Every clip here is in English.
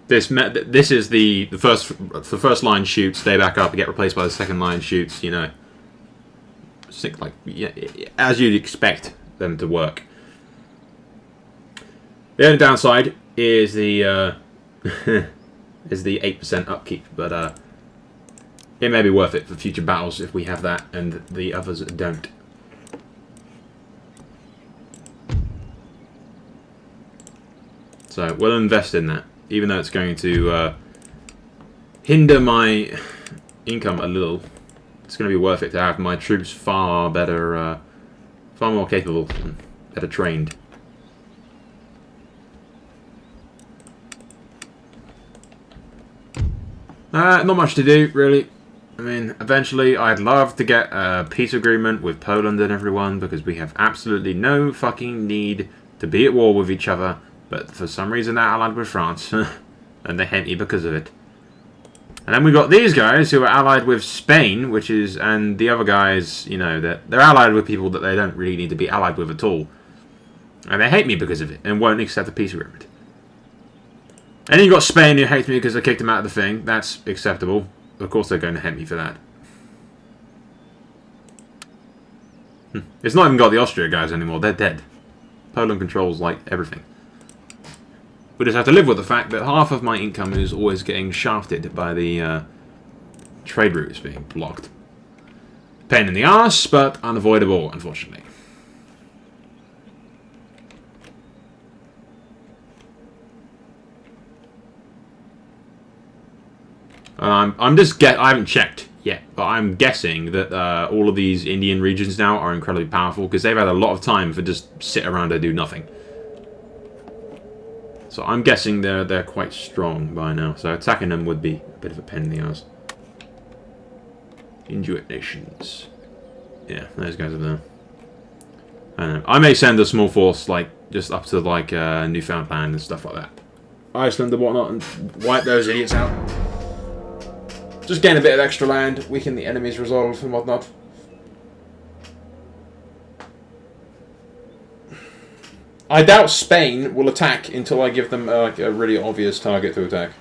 This is the first line shoots, stay back up, get replaced by the second line shoots. You know, like yeah, as you'd expect them to work. The only downside is the is the 8% upkeep, but it may be worth it for future battles if we have that and the others don't. So we'll invest in that, even though it's going to hinder my income a little. It's going to be worth it to have my troops far better, far more capable, and better trained. Not much to do, really. I mean, eventually I'd love to get a peace agreement with Poland and everyone, because we have absolutely no fucking need to be at war with each other, but for some reason they're allied with France, and they hate me because of it. And then we got these guys who are allied with Spain, which is, and the other guys, you know, they're allied with people that they don't really need to be allied with at all. And they hate me because of it, and won't accept a peace agreement. And you got Spain who hates me because I kicked them out of the thing. That's acceptable. Of course they're going to hate me for that. It's not even got the Austria guys anymore. They're dead. Poland controls, like, everything. We just have to live with the fact that half of my income is always getting shafted by the trade routes being blocked. Pain in the arse, but unavoidable, unfortunately. I'm just I haven't checked yet, but I'm guessing that all of these Indian regions now are incredibly powerful because they've had a lot of time for just sit around and do nothing. So I'm guessing they're quite strong by now. So attacking them would be a bit of a pain in the ass. Inuit nations. Yeah, those guys are there. I don't know. I may send a small force like just up to like Newfoundland and stuff like that, Iceland and whatnot, and wipe those idiots out. Just gain a bit of extra land, weaken the enemy's resolve and whatnot. I doubt Spain will attack until I give them like a really obvious target to attack.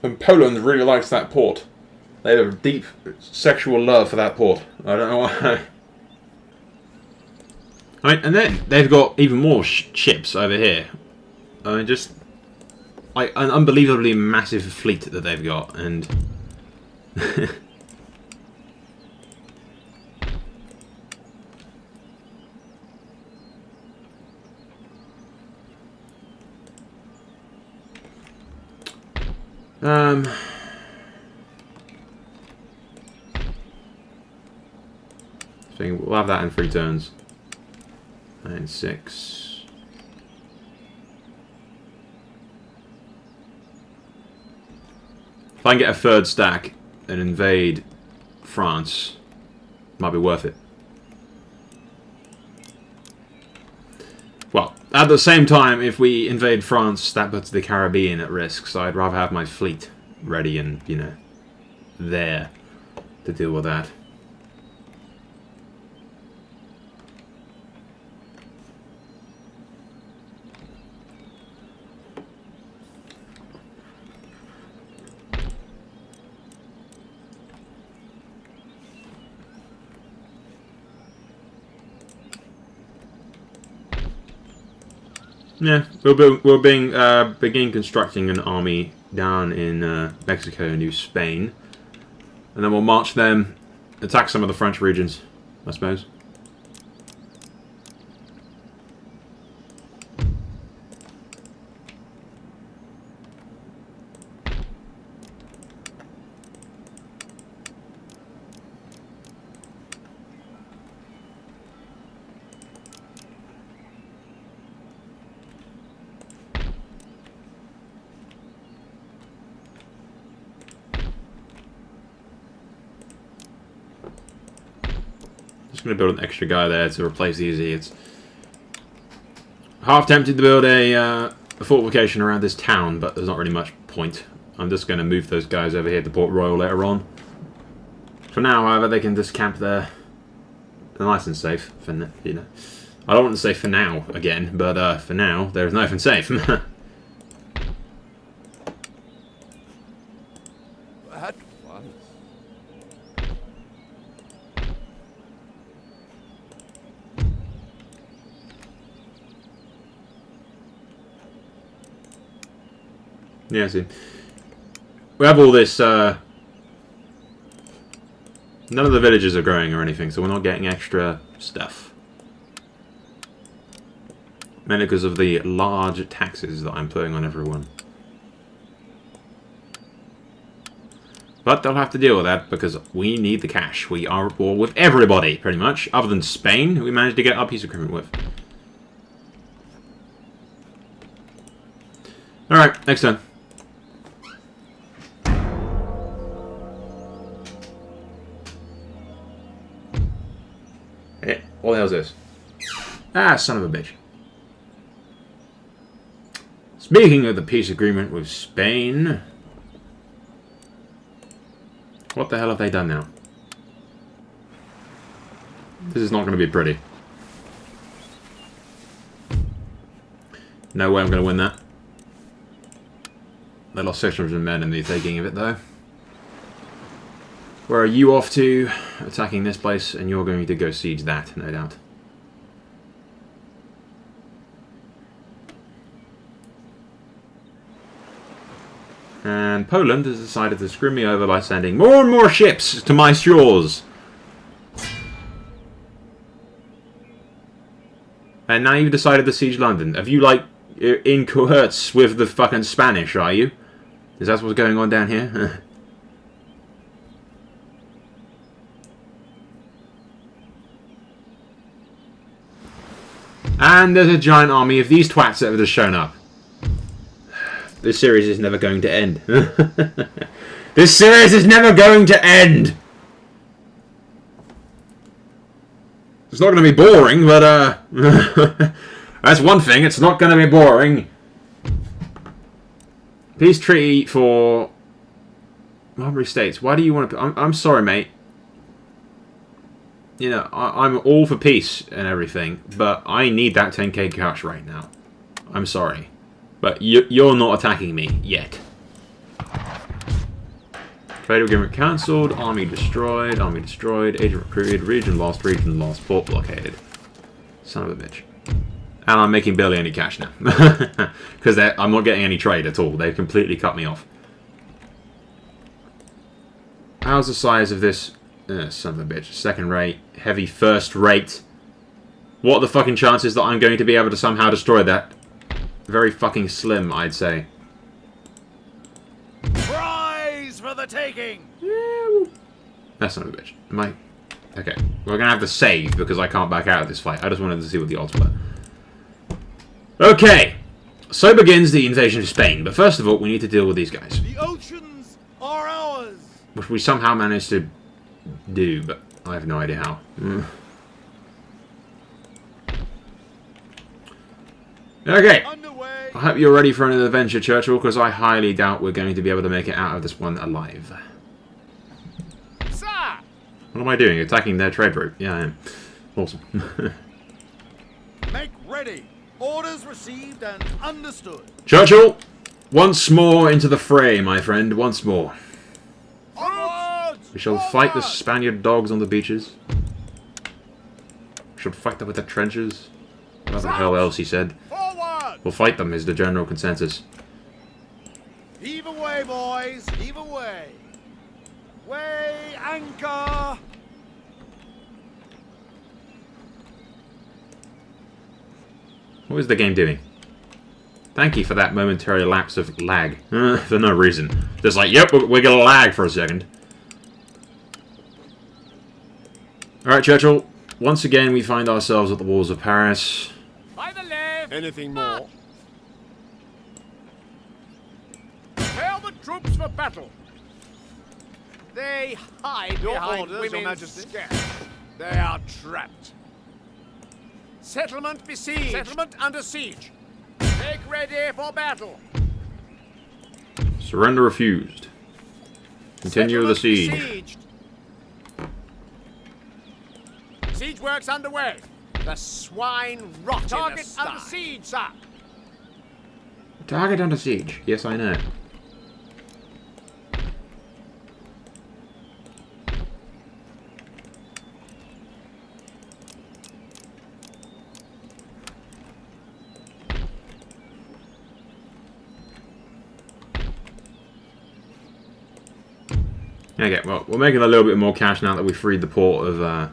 And Poland really likes that port. They have a deep sexual love for that port. I don't know why. I mean, and then they've got even more ships over here. I mean, just like an unbelievably massive fleet that they've got, and so we'll have that in 3 turns. And 6. If I can get a 3rd stack and invade France, might be worth it. Well, at the same time, if we invade France, that puts the Caribbean at risk, so I'd rather have my fleet ready and, you know, there to deal with that. Yeah, we'll begin constructing an army down in Mexico and New Spain, and then we'll march them, attack some of the French regions, I suppose. Going to build an extra guy there to replace these idiots. Half tempted to build a fortification around this town, but there's not really much point. I'm just going to move those guys over here to Port Royal later on. For now, however, they can just camp there. They're nice and safe, you know. I don't want to say for now again, but for now, there's nothing safe. At once. Yeah, see. We have all this, none of the villages are growing or anything, so we're not getting extra stuff. Mainly because of the large taxes that I'm putting on everyone. But they'll have to deal with that because we need the cash. We are at war with everybody, pretty much, other than Spain, who we managed to get our peace agreement with. Alright, next turn. Hey, what the hell is this? Ah, son of a bitch. Speaking of the peace agreement with Spain... What the hell have they done now? This is not going to be pretty. No way I'm going to win that. They lost 600 men in the taking of it, though. Where are you off to? Attacking this place, and you're going to go siege that, no doubt. And Poland has decided to screw me over by sending more and more ships to my shores. And now you've decided to siege London. Have you, like, in cohorts with the fucking Spanish, are you? Is that what's going on down here? And there's a giant army of these twats that have just shown up. This series is never going to end. This series is never going to end! It's not going to be boring, but, that's one thing, it's not going to be boring. Peace treaty for... Marbury States. Why do you want to... I'm sorry, mate. You know, I'm all for peace and everything, but I need that 10k cash right now. I'm sorry. But you're not attacking me yet. Trade agreement cancelled. Army destroyed. Army destroyed. Agent recruited. Region lost. Region lost. Port blockaded. Son of a bitch. And I'm making barely any cash now. Because I'm not getting any trade at all. They've completely cut me off. How's the size of this? Son of a bitch. Second rate. Heavy first rate. What are the fucking chances that I'm going to be able to somehow destroy that? Very fucking slim, I'd say. Prize for the taking! Yeah, that's not a bitch. Am I... Okay. We're gonna have to save because I can't back out of this fight. I just wanted to see what the odds were. Okay. So begins the invasion of Spain. But first of all, we need to deal with these guys. The oceans are ours! Which we somehow managed to do, but I have no idea how. Okay. I hope you're ready for another adventure, Churchill, because I highly doubt we're going to be able to make it out of this one alive. Sir! What am I doing? Attacking their trade route? Yeah, I am. Awesome. Make ready. Orders received and understood. Churchill, once more into the fray, my friend. Once more. Onwards! We shall fight the Spaniard dogs on the beaches. We shall fight them with the trenches. What the hell else he said. Forward! We'll fight them is the general consensus. Heave away, boys. Heave away. Weigh anchor. What is the game doing? Thank you for that momentary lapse of lag. For no reason. Just like, yep, we're gonna lag for a second. Alright, Churchill. Once again, we find ourselves at the walls of Paris. By the left. Anything more? Prepare the troops for battle. They hide Your behind orders, Your women's Majesty. skirts. They are trapped. Settlement besieged. Settlement under siege. Make ready for battle. Surrender refused. Continue the siege. Besieged. Siege works underway. The swine rot. Target under siege, sir. Target under siege. Yes, I know. Okay, well, we're making a little bit more cash now that we freed the port of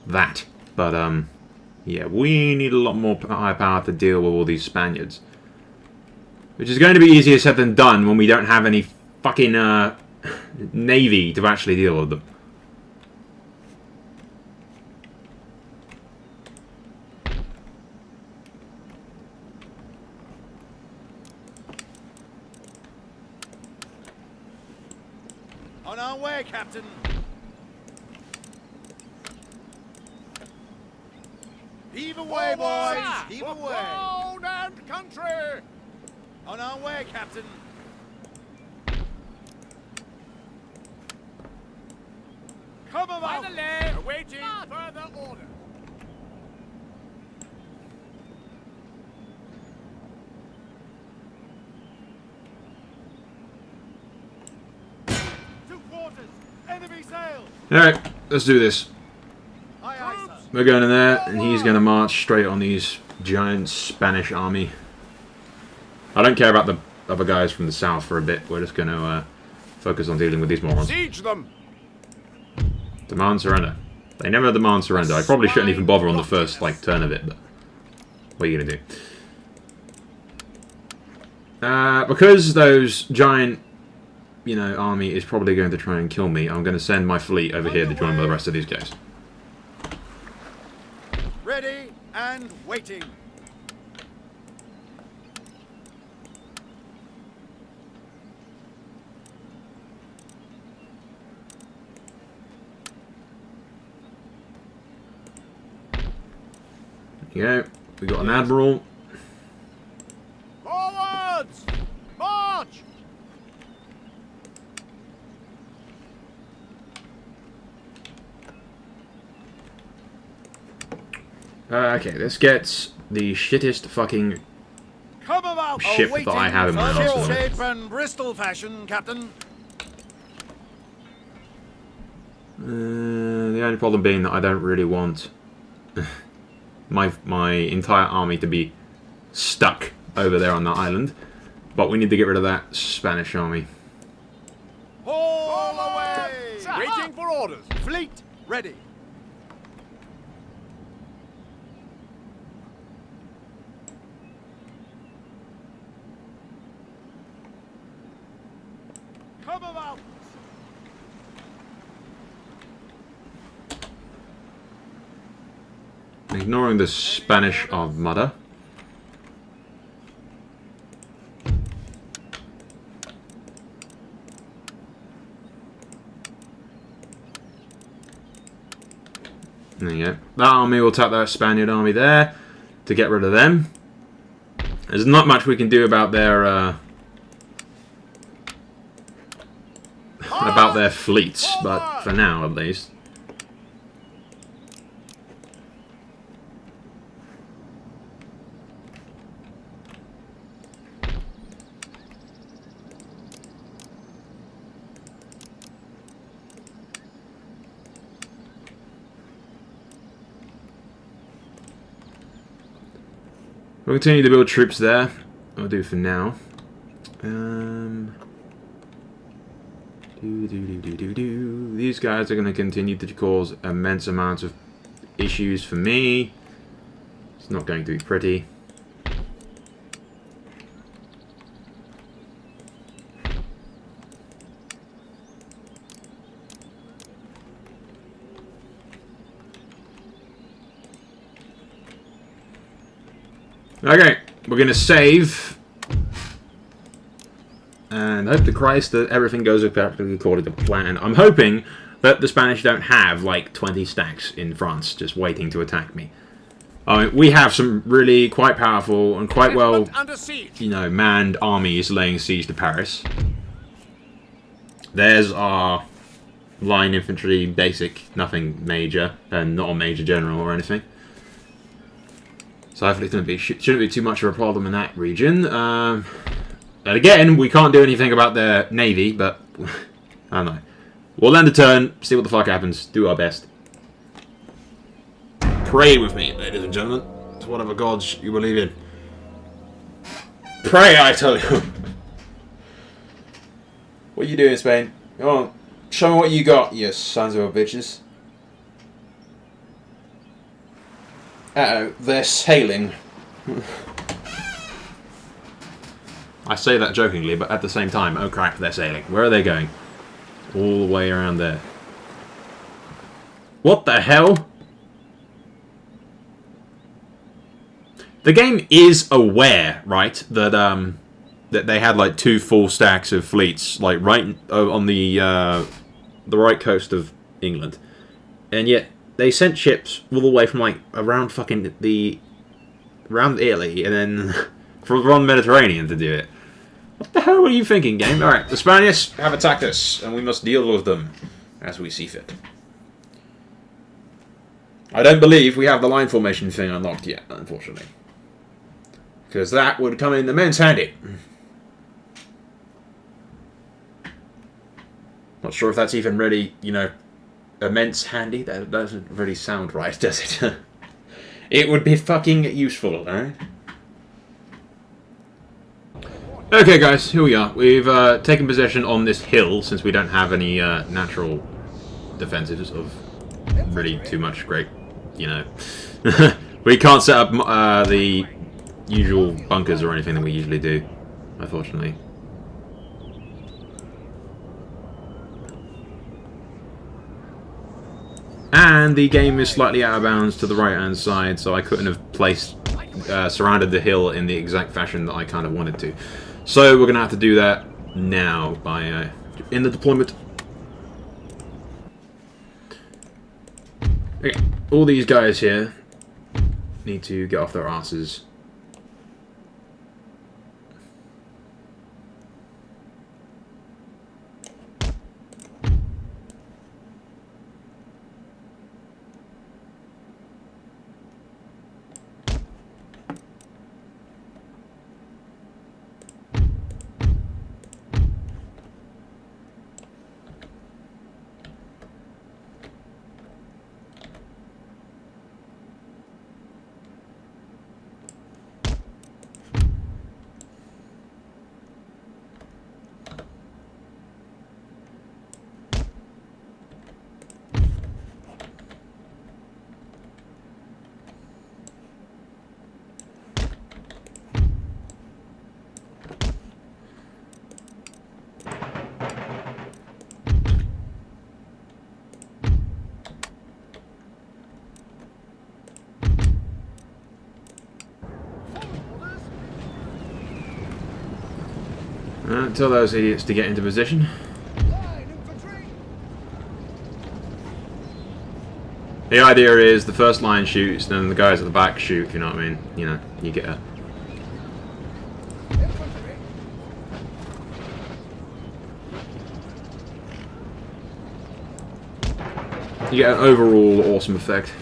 that. But, yeah, we need a lot more high power to deal with all these Spaniards. Which is going to be easier said than done when we don't have any fucking navy to actually deal with them. On our way, Captain. Heave away, boys! Heave away! Road and country! On our way, Captain. Come about! Awaiting further order. To quarters! Enemy sail! Alright, let's do this. Aye, aye, sir. We're going in there, and he's going to march straight on these giant Spanish army. I don't care about the other guys from the south for a bit. We're just going to focus on dealing with these morons. Siege them! Demand surrender. They never demand surrender. I probably shouldn't even bother on the first turn of it, but what are you going to do? Because those giant, army is probably going to try and kill me, I'm going to send my fleet over here to join with the rest of these guys. Ready and waiting. There you go. We got an admiral. Forwards! March! Okay, this gets the shittest fucking Come about! ship that I have in my arsenal. Shape and Bristol fashion, Captain. The only problem being that I don't really want my entire army to be stuck over there on that island. But we need to get rid of that Spanish army. All away! Waiting for orders. Fleet ready. Come about! Ignoring the Spanish Armada. There you go. That army will tap that Spaniard army there to get rid of them. There's not much we can do about their fleets, but for now at least. We'll continue to build troops there. I'll do for now. These guys are going to continue to cause immense amounts of issues for me. It's not going to be pretty. Okay, we're going to save. And hope to Christ that everything goes exactly according to plan. I'm hoping that the Spanish don't have like 20 stacks in France just waiting to attack me. I mean, we have some really quite powerful and quite well, manned armies laying siege to Paris. There's our line infantry, basic, nothing major, and not a major general or anything. So hopefully it's shouldn't be too much of a problem in that region. And again, we can't do anything about their navy, but I don't know. We'll end a turn, see what the fuck happens, do our best. Pray with me, ladies and gentlemen, to whatever gods you believe in. Pray, I tell you. What are you doing, Spain? Come on, show me what you got, you sons of a bitches. Uh-oh, they're sailing. I say that jokingly, but at the same time, oh crap, they're sailing. Where are they going? All the way around there. What the hell? The game is aware, right, that that they had like 2 full stacks of fleets, like right on the right coast of England, and yet they sent ships all the way from like around Italy, and then from the Mediterranean to do it. What the hell were you thinking, game? All right, the Spaniards have attacked us, and we must deal with them as we see fit. I don't believe we have the line formation thing unlocked yet, unfortunately. Because that would come in immense handy. Not sure if that's even really, you know, immense handy. That doesn't really sound right, does it? It would be fucking useful, eh? Okay, guys, here we are. We've taken possession on this hill, since we don't have any natural defenses of really too much great, you know. We can't set up the usual bunkers or anything that we usually do, unfortunately. And the game is slightly out of bounds to the right-hand side, so I couldn't have placed, surrounded the hill in the exact fashion that I kind of wanted to. So we're going to have to do that now by in the deployment. Okay, all these guys here need to get off their asses. Tell those idiots to get into position. The idea is the first line shoots, then the guys at the back shoot, if you know what I mean. You know, you get a... You get an overall awesome effect.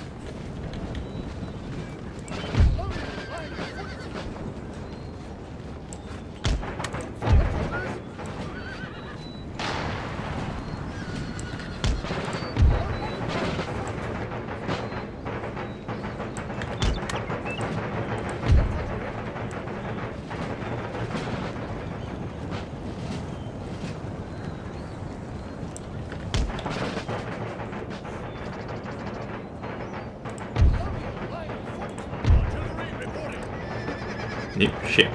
Shit.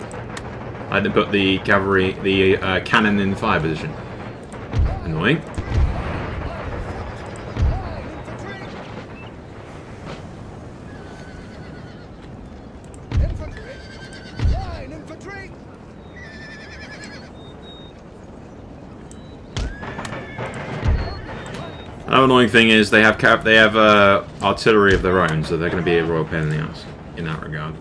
I had to put the cavalry, the cannon in the fire position. Annoying. Another annoying thing is they have artillery of their own, so they're going to be a royal pain in the ass in that regard.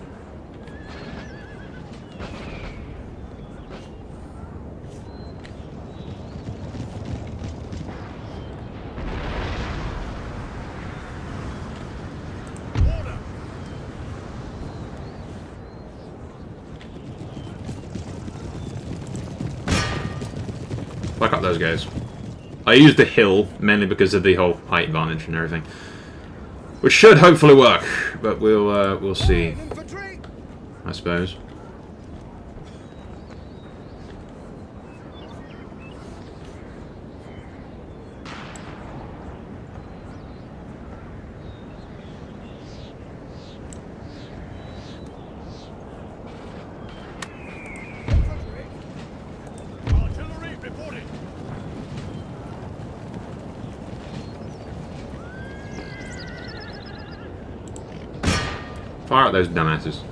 up those guys. I used the hill, mainly because of the whole height advantage and everything. Which should hopefully work, but we'll see, I suppose. Fire at those dumbasses.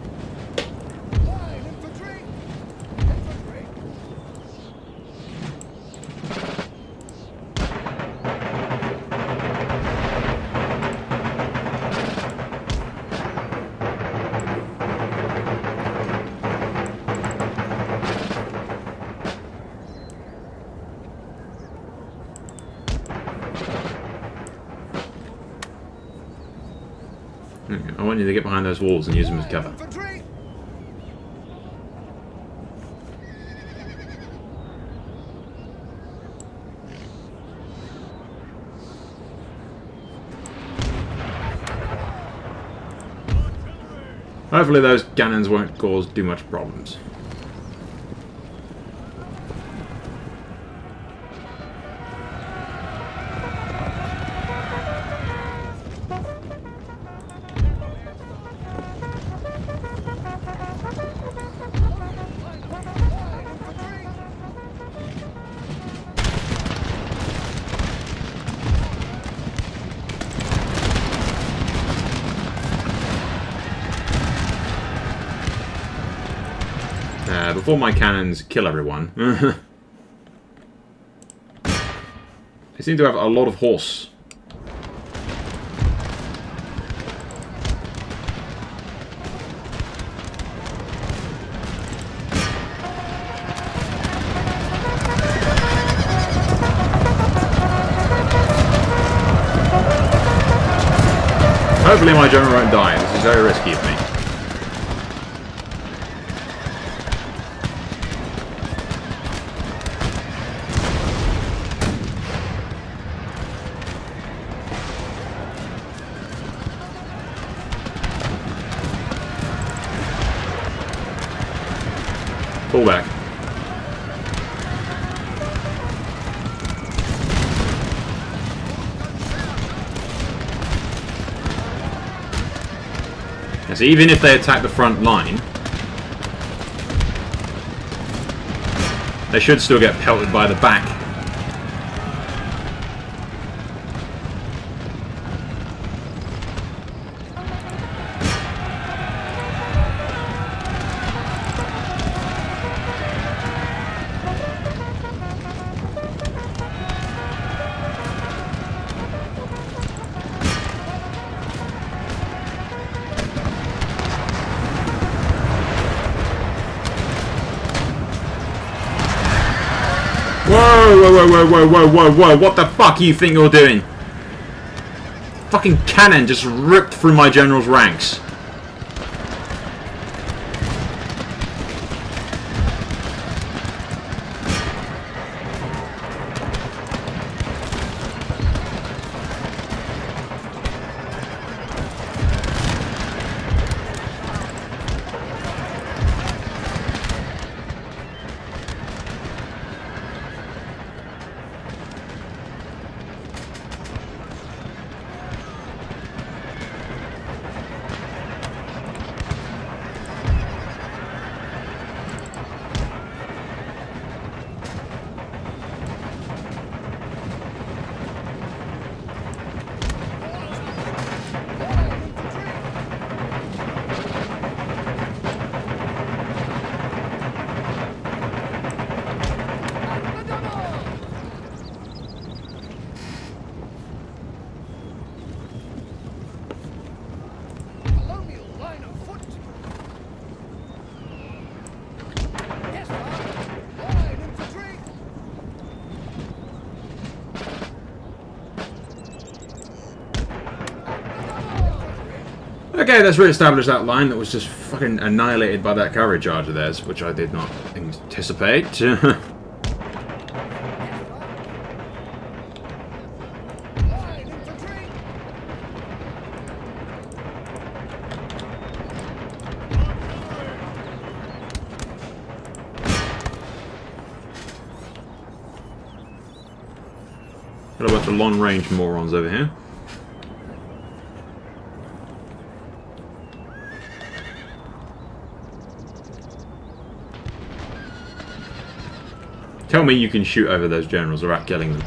I want you to get behind those walls and use them as cover. Hopefully those cannons won't cause too much problems. Before my cannons kill everyone, they seem to have a lot of horse. Hopefully my general won't die. This is very risky of me. Pull back. Yeah, so even if they attack the front line, they should still get pelted by the back. Whoa, what the fuck you think you're doing? Fucking cannon just ripped through my general's ranks. Okay, let's re-establish that line that was just fucking annihilated by that cavalry charge of theirs, which I did not anticipate. Got a bunch of long-range morons over here. Tell me you can shoot over those generals without killing them.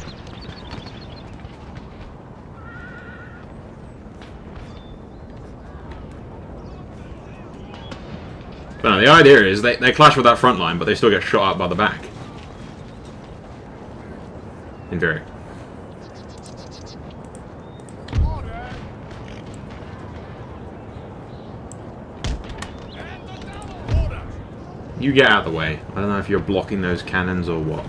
But no, the idea is they clash with that front line, but they still get shot out by the back. In theory. You get out of the way. I don't know if you're blocking those cannons or what.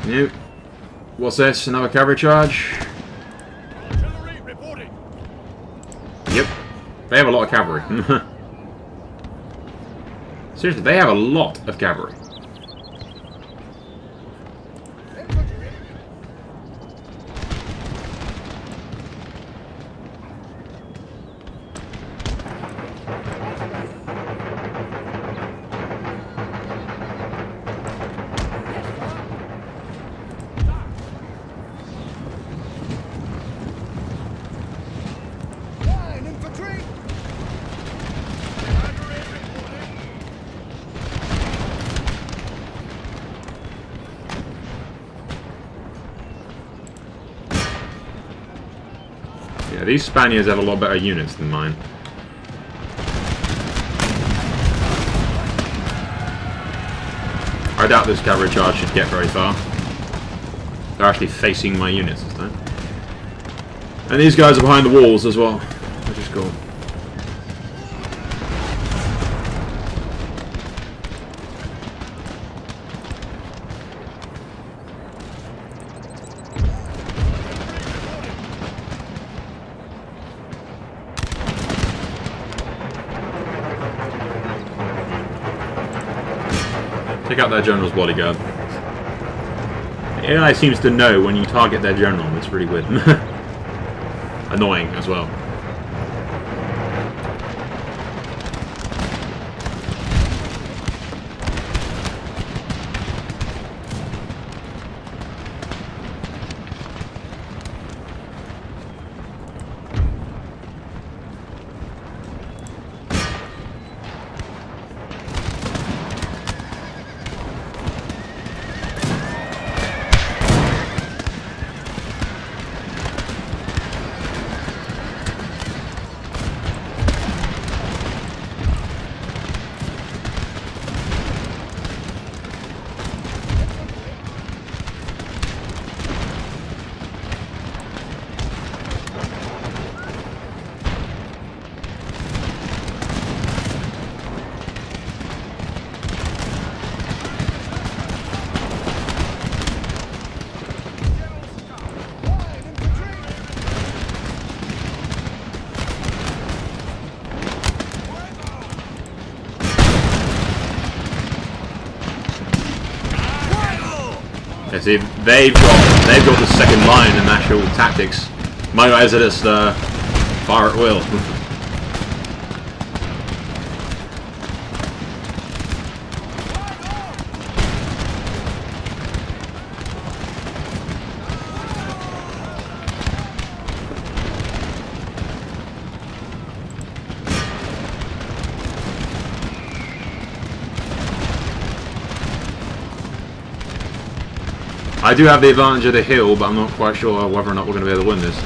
Nope. What's this? Another cavalry charge? Artillery reporting. Yep. They have a lot of cavalry. Seriously, they have a lot of cavalry. Line infantry. Artillery reporting. Yeah, these Spaniards have a lot better units than mine. I doubt this cavalry charge should get very far. They're actually facing my units this time. And these guys are behind the walls as well, which is cool. Take out that general's bodyguard. The AI seems to know when you target their general. It's really weird. Annoying as well. Yeah, see, they've got the second line in actual tactics. My guys are just fire at will. I do have the advantage of the hill, but I'm not quite sure whether or not we're going to be able to win this.